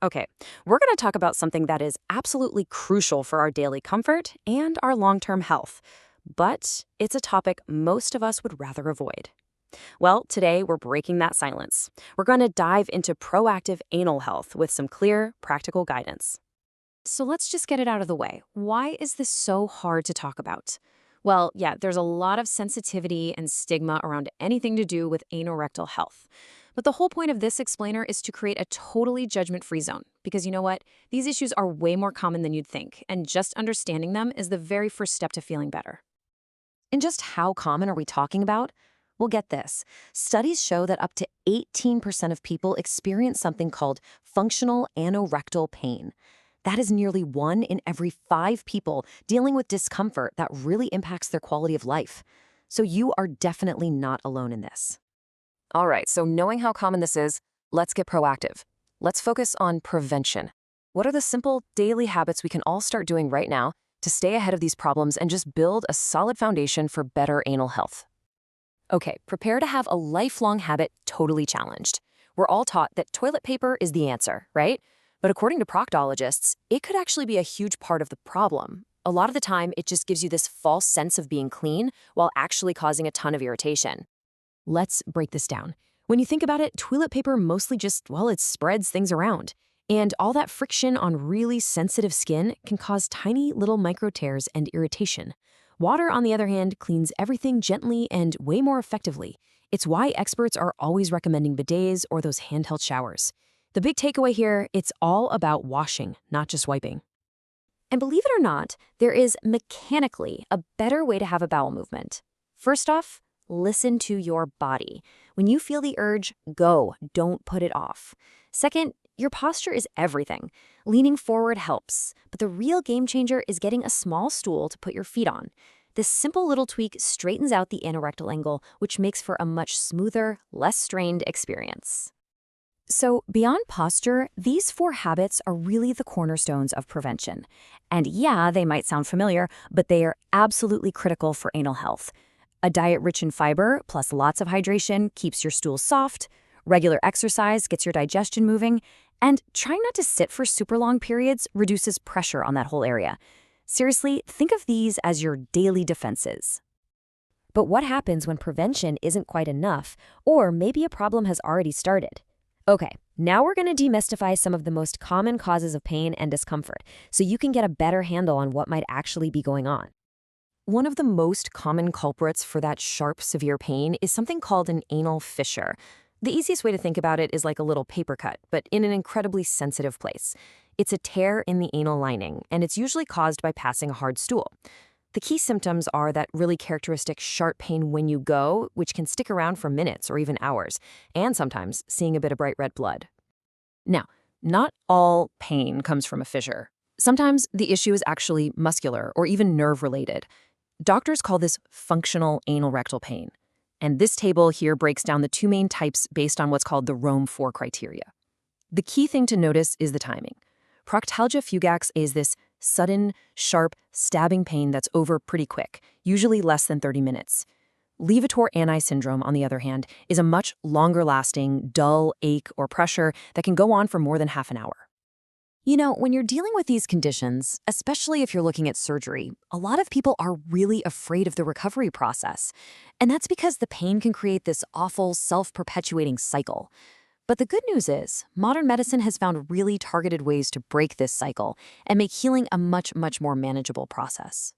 Okay, we're going to talk about something that is absolutely crucial for our daily comfort and our long term health. But it's a topic most of us would rather avoid. Well, today we're breaking that silence. We're going to dive into proactive anal health with some clear, practical guidance. So let's just get it out of the way. Why is this so hard to talk about? Well, yeah, there's a lot of sensitivity and stigma around anything to do with anorectal health. But the whole point of this explainer is to create a totally judgment-free zone. Because you know what? These issues are way more common than you'd think, and just understanding them is the very first step to feeling better. And just how common are we talking about? Well, get this. Studies show that up to 18% of people experience something called functional anorectal pain. That is nearly 1 in every 5 people dealing with discomfort that really impacts their quality of life. So you are definitely not alone in this. All right, so knowing how common this is, let's get proactive. Let's focus on prevention. What are the simple daily habits we can all start doing right now to stay ahead of these problems and just build a solid foundation for better anal health? Okay, prepare to have a lifelong habit totally challenged. We're all taught that toilet paper is the answer, right? But according to proctologists, it could actually be a huge part of the problem. A lot of the time, it just gives you this false sense of being clean while actually causing a ton of irritation. Let's break this down. When you think about it, toilet paper mostly just, well, it spreads things around. And all that friction on really sensitive skin can cause tiny little micro tears and irritation. Water, on the other hand, cleans everything gently and way more effectively. It's why experts are always recommending bidets or those handheld showers. The big takeaway here, it's all about washing, not just wiping. And believe it or not, there is mechanically a better way to have a bowel movement. First off, listen to your body. When you feel the urge, go, don't put it off. Second, your posture is everything. Leaning forward helps, but the real game changer is getting a small stool to put your feet on. This simple little tweak straightens out the anorectal angle, which makes for a much smoother, less strained experience. So beyond posture, these 4 habits are really the cornerstones of prevention. And yeah, they might sound familiar, but they are absolutely critical for anal health. A diet rich in fiber, plus lots of hydration, keeps your stool soft. Regular exercise gets your digestion moving. And trying not to sit for super long periods reduces pressure on that whole area. Seriously, think of these as your daily defenses. But what happens when prevention isn't quite enough, or maybe a problem has already started? Okay, now we're going to demystify some of the most common causes of pain and discomfort, so you can get a better handle on what might actually be going on. One of the most common culprits for that sharp, severe pain is something called an anal fissure. The easiest way to think about it is like a little paper cut, but in an incredibly sensitive place. It's a tear in the anal lining, and it's usually caused by passing a hard stool. The key symptoms are that really characteristic sharp pain when you go, which can stick around for minutes or even hours, and sometimes seeing a bit of bright red blood. Now, not all pain comes from a fissure. Sometimes the issue is actually muscular or even nerve-related. Doctors call this functional anal rectal pain. And this table here breaks down the 2 main types based on what's called the Rome 4 criteria. The key thing to notice is the timing. Proctalgia fugax is this sudden, sharp, stabbing pain that's over pretty quick, usually less than 30 minutes. Levator-Ani syndrome, on the other hand, is a much longer-lasting, dull ache or pressure that can go on for more than half an hour. You know, when you're dealing with these conditions, especially if you're looking at surgery, a lot of people are really afraid of the recovery process. And that's because the pain can create this awful, self-perpetuating cycle. But the good news is, modern medicine has found really targeted ways to break this cycle and make healing a much, much more manageable process.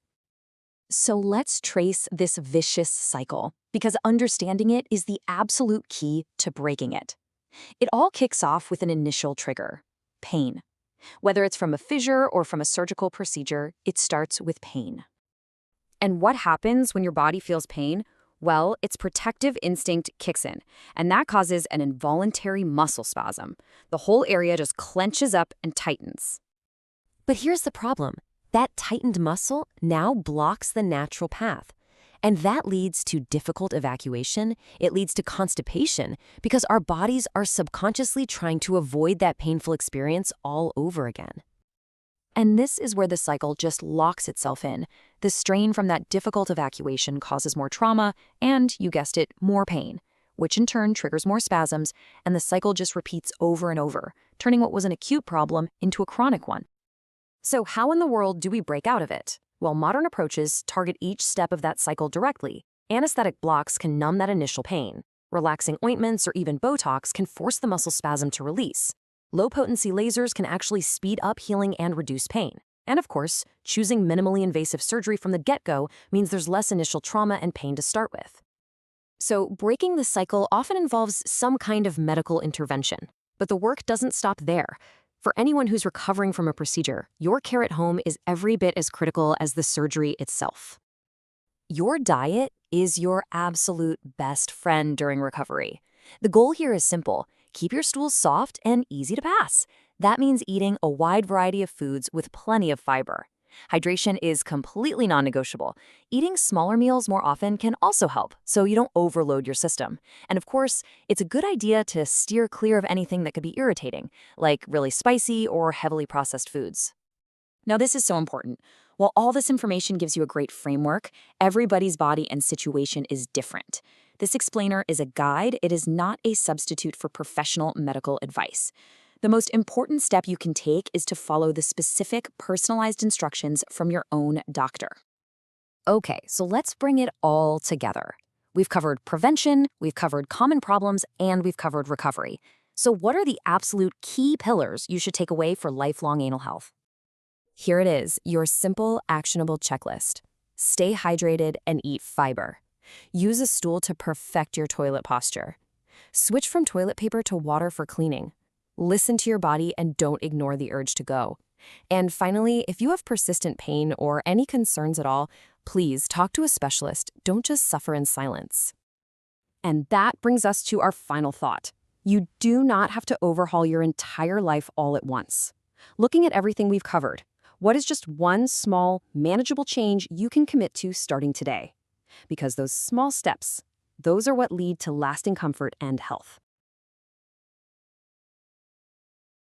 So let's trace this vicious cycle, because understanding it is the absolute key to breaking it. It all kicks off with an initial trigger: pain. Whether it's from a fissure or from a surgical procedure, it starts with pain. And what happens when your body feels pain? Well, its protective instinct kicks in, and that causes an involuntary muscle spasm. The whole area just clenches up and tightens. But here's the problem. That tightened muscle now blocks the natural path. And that leads to difficult evacuation. It leads to constipation because our bodies are subconsciously trying to avoid that painful experience all over again. And this is where the cycle just locks itself in. The strain from that difficult evacuation causes more trauma and, you guessed it, more pain, which in turn triggers more spasms, and the cycle just repeats over and over, turning what was an acute problem into a chronic one. So how in the world do we break out of it? Well, modern approaches target each step of that cycle directly. Anesthetic blocks can numb that initial pain. Relaxing ointments or even Botox can force the muscle spasm to release. Low-potency lasers can actually speed up healing and reduce pain. And of course, choosing minimally invasive surgery from the get-go means there's less initial trauma and pain to start with. So breaking the cycle often involves some kind of medical intervention. But the work doesn't stop there. For anyone who's recovering from a procedure, your care at home is every bit as critical as the surgery itself. Your diet is your absolute best friend during recovery. The goal here is simple. Keep your stools soft and easy to pass. That means eating a wide variety of foods with plenty of fiber. Hydration is completely non-negotiable. Eating smaller meals more often can also help, so you don't overload your system. And of course, it's a good idea to steer clear of anything that could be irritating, like really spicy or heavily processed foods. Now, this is so important. While all this information gives you a great framework, everybody's body and situation is different. This explainer is a guide. It is not a substitute for professional medical advice. The most important step you can take is to follow the specific, personalized instructions from your own doctor. Okay, so let's bring it all together. We've covered prevention, we've covered common problems, and we've covered recovery. So what are the absolute key pillars you should take away for lifelong anal health? Here it is, your simple, actionable checklist. Stay hydrated and eat fiber. Use a stool to perfect your toilet posture. Switch from toilet paper to water for cleaning. Listen to your body and don't ignore the urge to go. And finally, if you have persistent pain or any concerns at all, please talk to a specialist. Don't just suffer in silence. And that brings us to our final thought. You do not have to overhaul your entire life all at once. Looking at everything we've covered, what is just one small, manageable change you can commit to starting today? Because those small steps, those are what lead to lasting comfort and health.